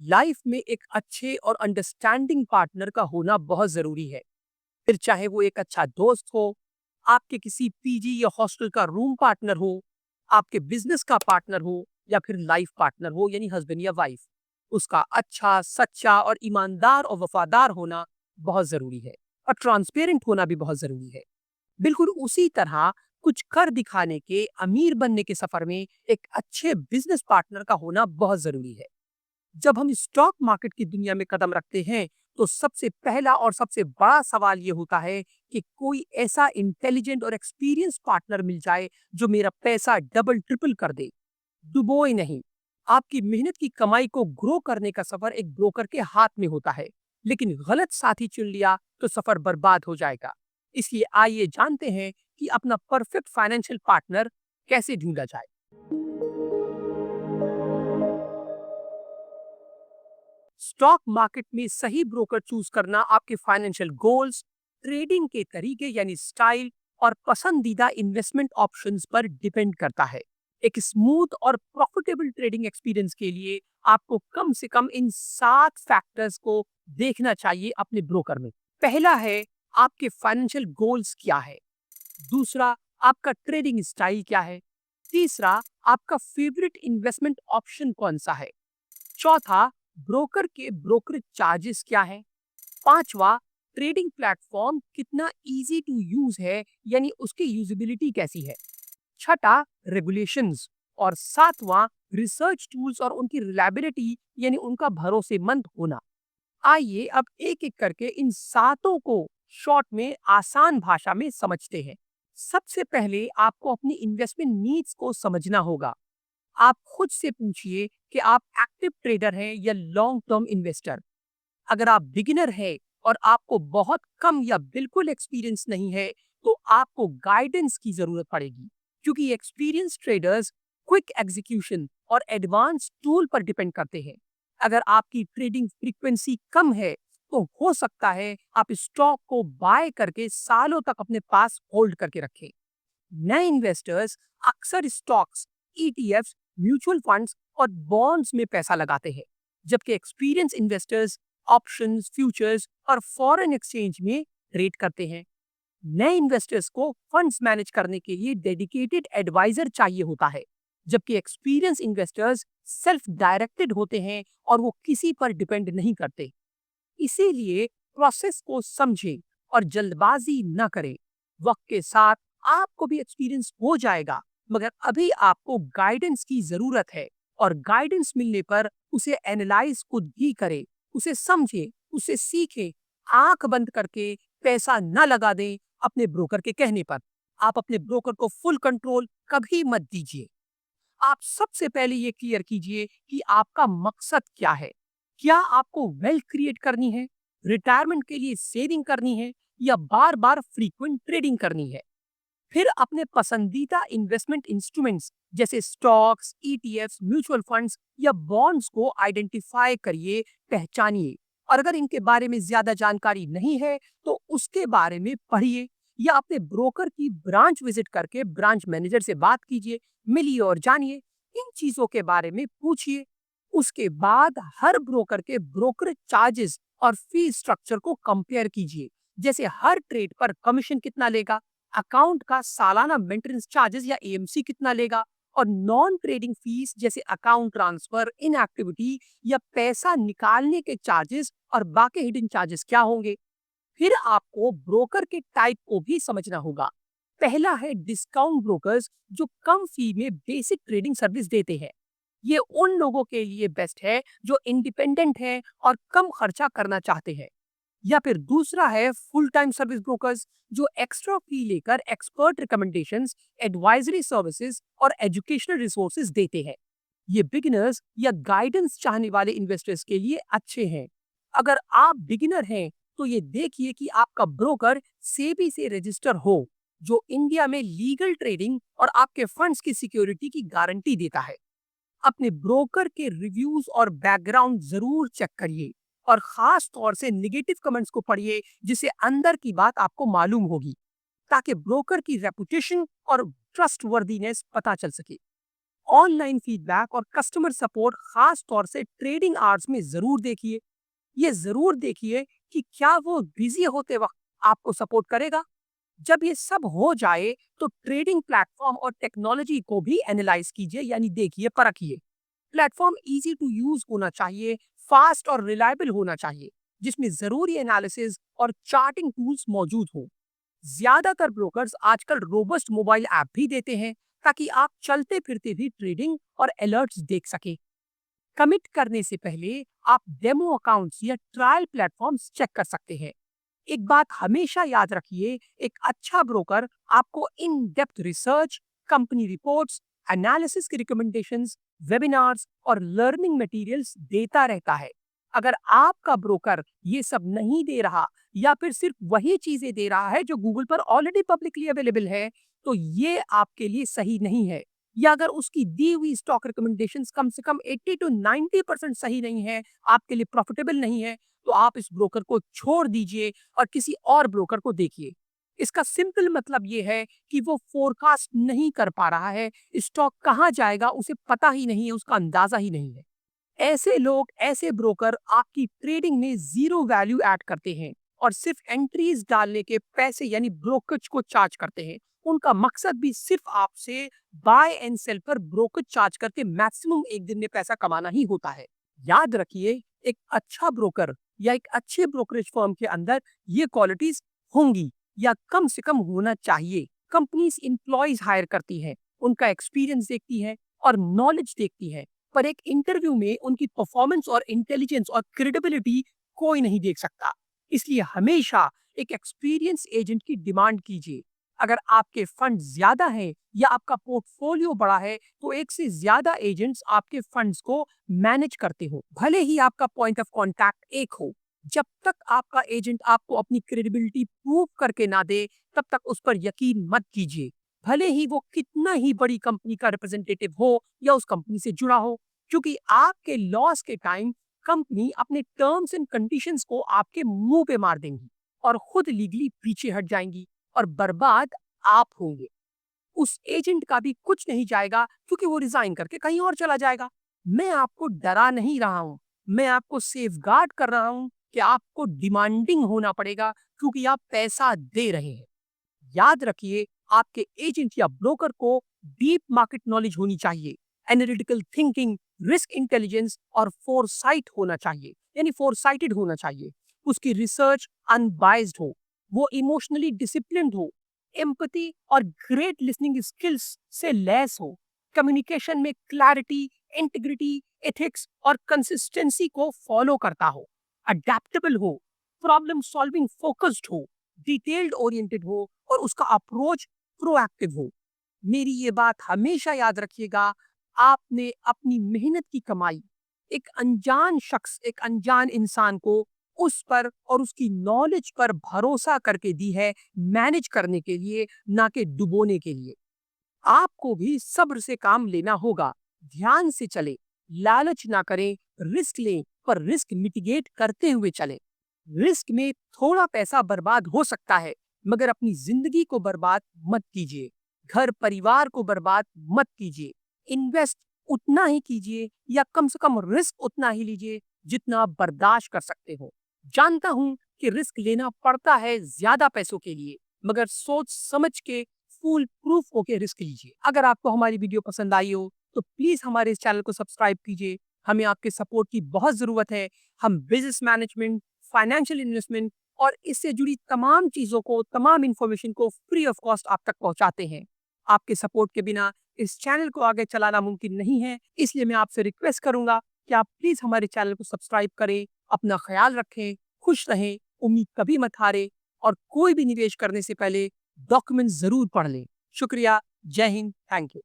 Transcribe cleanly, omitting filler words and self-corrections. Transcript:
Life में एक अच्छे और अंडरस्टैंडिंग पार्टनर का होना बहुत जरूरी है। फिर चाहे वो एक अच्छा दोस्त हो, आपके किसी पीजी या हॉस्टल का रूम पार्टनर हो, आपके बिजनेस का पार्टनर हो या फिर लाइफ पार्टनर हो यानी हस्बैंड या वाइफ। उसका अच्छा, सच्चा और ईमानदार और वफादार होना बहुत जरूरी है। और ट्रांसपेरेंट होना भी बहुत जरूरी है। बिल्कुल उसी तरह कुछ कर दिखाने के, अमीर बनने के सफर में एक अच्छे बिजनेस पार्टनर का होना बहुत जरूरी है। जब हम स्टॉक मार्केट की दुनिया में कदम रखते हैं, तो सबसे पहला और सबसे बड़ा सवाल ये होता है कि कोई ऐसा इंटेलिजेंट और एक्सपीरियंस पार्टनर मिल जाए जो मेरा पैसा डबल ट्रिपल कर दे। डुबोए नहीं। आपकी मेहनत की कमाई को ग्रो करने का सफर एक ब्रोकर के हाथ में होता है, लेकिन गलत साथी चुन लिया तो सफर बर्बाद हो जाएगा। इसलिए आइए जानते हैं कि अपना परफेक्ट फाइनेंशियल पार्टनर कैसे ढूंढा जाए। स्टॉक मार्केट में सही ब्रोकर चूज करना आपके फाइनेंशियल गोल्स, ट्रेडिंग के तरीके यानी स्टाइल और पसंदीदा इन्वेस्टमेंट ऑप्शंस पर डिपेंड करता है। एक स्मूथ और प्रॉफिटेबल ट्रेडिंग एक्सपीरियंस के लिए आपको कम से कम इन 7 फैक्टर्स को देखना चाहिए अपने ब्रोकर में। पहला है, आपके फाइनेंशियल गोल्स क्या है। दूसरा, आपका ट्रेडिंग स्टाइल क्या है। तीसरा, आपका फेवरेट इन्वेस्टमेंट ऑप्शन कौन सा है। चौथा, ब्रोकर के ब्रोकरेज चार्जेस क्या है। पांचवा, ट्रेडिंग प्लेटफॉर्म कितना इजी टू यूज है यानी उसकी यूजिबिलिटी कैसी है। छठा, रेगुलेशंस। और सातवां, रिसर्च टूल्स और उनकी रिलायबिलिटी यानी उनका भरोसेमंद होना। आइए अब एक एक करके इन सातों को शॉर्ट में आसान भाषा में समझते हैं। सबसे पहले आपको अपनी इन्वेस्टमेंट नीड्स को समझना होगा। आप खुद से पूछिए कि आप एक्टिव ट्रेडर हैं या लॉन्ग टर्म इन्वेस्टर। अगर आप बिगिनर हैं और आपको बहुत कम या बिल्कुल एक्सपीरियंस नहीं है, तो आपको गाइडेंस की जरूरत पड़ेगी, क्योंकि एक्सपीरियंस ट्रेडर्स क्विक एग्जीक्यूशन और एडवांस टूल पर डिपेंड करते हैं। अगर आपकी ट्रेडिंग फ्रीक्वेंसी कम है, तो हो सकता है आप स्टॉक को बाय करके सालों तक अपने पास होल्ड करके रखें। नए इन्वेस्टर्स अक्सर स्टॉक्स, ईटीएफ्स, म्यूचुअल फंड्स और बॉन्ड्स में पैसा लगाते हैं, जबकि एक्सपीरियंस इन्वेस्टर्स ऑप्शंस, फ्यूचर्स और फॉरेन एक्सचेंज में ट्रेड करते हैं। नए इन्वेस्टर्स को फंड्स मैनेज करने के लिए डेडिकेटेड एडवाइजर चाहिए होता है, जबकि एक्सपीरियंस इन्वेस्टर्स सेल्फ डायरेक्टेड होते हैं और वो किसी पर डिपेंड नहीं करते। इसीलिए प्रोसेस को समझें और जल्दबाजी न करें। वक्त के साथ आपको भी एक्सपीरियंस हो जाएगा, मगर अभी आपको गाइडेंस की जरूरत है। और गाइडेंस मिलने पर उसे एनालाइज खुद भी करें, उसे समझें, उसे सीखें। आंख बंद करके पैसा न लगा दें अपने ब्रोकर के कहने पर। आप अपने ब्रोकर को फुल कंट्रोल कभी मत दीजिए। आप सबसे पहले ये क्लियर कीजिए कि आपका मकसद क्या है। क्या आपको वेल्थ क्रिएट करनी है, रिटायरमेंट के लिए सेविंग करनी है, या बार बार फ्रीक्वेंट ट्रेडिंग करनी है। फिर अपने पसंदीदा इन्वेस्टमेंट इंस्ट्रूमेंट्स जैसे स्टॉक्स, ईटीएफ्स, म्यूचुअल फंड्स या बॉन्ड्स को आइडेंटिफाई करिए, पहचानिए। और अगर इनके बारे में ज्यादा जानकारी नहीं है, तो उसके बारे में पढ़िए या अपने ब्रोकर की ब्रांच विजिट करके ब्रांच मैनेजर से बात कीजिए, मिलिए और जानिए। इन चीजों के बारे में पूछिए। उसके बाद हर ब्रोकर के ब्रोकरेज चार्जेस और फीस स्ट्रक्चर को कंपेयर कीजिए, जैसे हर ट्रेड पर कमीशन कितना लेगा, अकाउंट का सालाना मेंटेनेंस चार्जेस या एएमसी कितना लेगा, और नॉन ट्रेडिंग फीस जैसे अकाउंट ट्रांसफर, इनएक्टिविटी या पैसा निकालने के चार्जेस और बाकी हिडन चार्जेस क्या होंगे। फिर आपको ब्रोकर के टाइप को भी समझना होगा। पहला है डिस्काउंट ब्रोकर्स, जो कम फी में बेसिक ट्रेडिंग सर्विस देते हैं। ये उन लोगों के लिए बेस्ट है जो इंडिपेंडेंट हैं और कम खर्चा करना चाहते हैं। या फिर दूसरा है फुल टाइम सर्विस ब्रोकर्स, जो एक्स्ट्रा फी लेकर एक्सपर्ट रिकमेंडेशंस, एडवाइजरी सर्विसेज और एजुकेशनल रिसोर्सेज देते हैं। ये बिगिनर्स या गाइडेंस चाहने वाले इन्वेस्टर्स के लिए अच्छे हैं। अगर आप बिगिनर हैं, तो ये देखिए कि आपका ब्रोकर सेबी से रजिस्टर हो, जो इंडिया में लीगल ट्रेडिंग और आपके फंड्स की सिक्योरिटी की गारंटी देता है। अपने ब्रोकर के रिव्यूज और बैकग्राउंड जरूर चेक करिए, और खास तौर से निगेटिव कमेंट्स को पढ़िए, जिससे अंदर की बात आपको मालूम होगी, ताकि ब्रोकर की रेपुटेशन और ट्रस्ट वर्दीनेस पता चल सके। ऑनलाइन फीडबैक और कस्टमर सपोर्ट खास तौर से ट्रेडिंग आवर्स में जरूर देखिए। ये जरूर देखिए कि क्या वो बिजी होते वक्त आपको सपोर्ट करेगा। जब ये सब हो जाए तो ट्रेडिंग प्लेटफॉर्म और टेक्नोलॉजी को भी एनालाइज कीजिए, यानी देखिए, परखिए। प्लेटफॉर्म इजी टू यूज होना चाहिए, फास्ट और रिलायबल होना चाहिए, जिसमें जरूरी एनालिसिस और चार्टिंग टूल्स मौजूद हों। ज्यादातर ब्रोकर्स आजकल रोबस्ट मोबाइल ऐप भी देते हैं, ताकि आप चलते फिरते भी ट्रेडिंग और अलर्ट्स देख सकें। कमिट करने से पहले आप डेमो अकाउंट्स या ट्रायल प्लेटफॉर्म्स चेक कर सकते हैं। एक बात हमेशा याद रखिए, एक अच्छा ब्रोकर आपको in depth research, company reports, analysis की रिकमेंडेशंस, वेबिनार्स और लर्निंग मटेरियल्स देता रहता है। अगर आपका ब्रोकर ये सब नहीं दे रहा या फिर सिर्फ वही चीजें दे रहा है जो गूगल पर ऑलरेडी पब्लिकली अवेलेबल है, तो ये आपके लिए सही नहीं है। या अगर उसकी दी हुई स्टॉक रिकमेंडेशंस कम से कम 80 टू 90% सही नहीं है, आपके लिए प्रॉफिटेबल नहीं है, तो आप इस ब्रोकर को छोड़ दीजिए और किसी और ब्रोकर को देखिए। इसका सिंपल मतलब ये है कि वो फोरकास्ट नहीं कर पा रहा है, स्टॉक कहाँ जाएगा उसे पता ही नहीं है, उसका अंदाजा ही नहीं है। ऐसे लोग, ऐसे ब्रोकर आपकी ट्रेडिंग में जीरो वैल्यू ऐड करते हैं और सिर्फ एंट्रीज डालने के पैसे यानी ब्रोकरेज को चार्ज करते हैं। उनका मकसद भी सिर्फ आपसे बाय एंड सेल पर ब्रोकरेज चार्ज करके मैक्सिमम एक दिन में पैसा कमाना ही होता है। याद रखिए, एक अच्छा ब्रोकर या एक अच्छे ब्रोकरेज फर्म के अंदर ये क्वालिटीज होंगी, या कम से कम होना चाहिए। कंपनीज एम्प्लॉयज हायर करती है, उनका एक्सपीरियंस देखती है और नॉलेज देखती है, पर एक इंटरव्यू में उनकी परफॉर्मेंस और इंटेलिजेंस और क्रेडिबिलिटी कोई नहीं देख सकता। इसलिए हमेशा एक एक्सपीरियंस एजेंट की डिमांड कीजिए। अगर आपके फंड ज्यादा है या आपका पोर्टफोलियो बड़ा है, तो एक से ज्यादा एजेंट्स आपके फंड्स को मैनेज करते हो, भले ही आपका पॉइंट ऑफ कांटेक्ट एक हो। जब तक आपका एजेंट आपको अपनी क्रेडिबिलिटी प्रूव करके ना दे, तब तक उस पर यकीन मत कीजिए, भले ही वो कितना ही बड़ी कंपनी का रिप्रेजेंटेटिव हो या उस कंपनी से जुड़ा हो। क्योंकि आपके लॉस के टाइम कंपनी अपने टर्म्स एंड कंडीशंस को आपके मुंह पे मार देंगी और खुद लीगली पीछे हट जाएंगी, और बर्बाद आप होंगे। उस एजेंट का भी कुछ नहीं जाएगा, क्योंकि वो रिजाइन करके कहीं और चला जाएगा। मैं आपको डरा नहीं रहा हूं, मैं आपको सेफगार्ड कर रहा हूं कि आपको डिमांडिंग होना पड़ेगा, क्योंकि आप पैसा दे रहे हैं। याद रखिए, आपके एजेंट या ब्रोकर को डीप मार्केट नॉलेज होनी चाहिए, एनालिटिकल थिंकिंग, रिस्क इंटेलिजेंस और फोरसाइट होना चाहिए, यानी फोरसाइटेड होना चाहिए। उसकी रिसर्च अनबाइज्ड हो, वो इमोशनली डिसिप्लिन्ड हो, एम्पैथी और ग्रेट लिसनिंग स्किल्स से लैस हो, कम्युनिकेशन में क्लैरिटी, इंटीग्रिटी, एथिक्स और कंसिस्टेंसी को फॉलो करता हो, अडेप्टेबल हो, प्रॉब्लम सॉल्विंग फोकस्ड हो, डिटेल्ड ओरिएंटेड हो और उसका अप्रोच प्रोएक्टिव हो। मेरी ये बात हमेशा याद रखिएगा, आपने अपनी मेहनत की कमाई एक अनजान शख्स, एक अनजान इंसान को उस पर और उसकी नॉलेज पर भरोसा करके दी है, मैनेज करने के लिए, ना कि डुबोने के लिए। आपको भी सब्र से काम लेना होगा, ध्यान से चले, लालच ना करें, रिस्क लें, पर रिस्क मिटिगेट करते हुए चलें। रिस्क में थोड़ा पैसा बर्बाद हो सकता है, मगर अपनी जिंदगी को बर्बाद मत कीजिए, घर परिवार को बर्बाद मत कीजिए। इन्वेस्ट उतना ही कीजिए, या कम से कम रिस्क उतना ही लीजिए जितना आप बर्दाश्त कर सकते हो। जानता हूं कि रिस्क लेना पड़ता है ज्यादा पैसों के लिए, मगर सोच समझ के, फूल प्रूफ होके रिस्क लीजिए। अगर आपको हमारी वीडियो पसंद आई हो, तो प्लीज हमारे इस चैनल को सब्सक्राइब कीजिए। हमें आपके सपोर्ट की बहुत जरूरत है। हम बिजनेस मैनेजमेंट, फाइनेंशियल इन्वेस्टमेंट और इससे जुड़ी तमाम चीजों को, तमाम इंफॉर्मेशन को फ्री ऑफ कॉस्ट आप तक पहुंचाते हैं। आपके सपोर्ट के बिना इस चैनल को आगे चलाना मुमकिन नहीं है, इसलिए मैं आपसे रिक्वेस्ट करूंगा कि आप प्लीज हमारे चैनल को सब्सक्राइब करें। अपना ख्याल रखें, खुश रहें, उम्मीद कभी मत हारें, और कोई भी निवेश करने से पहले डॉक्यूमेंट जरूर पढ़ लें। शुक्रिया, जय हिंद, थैंक यू।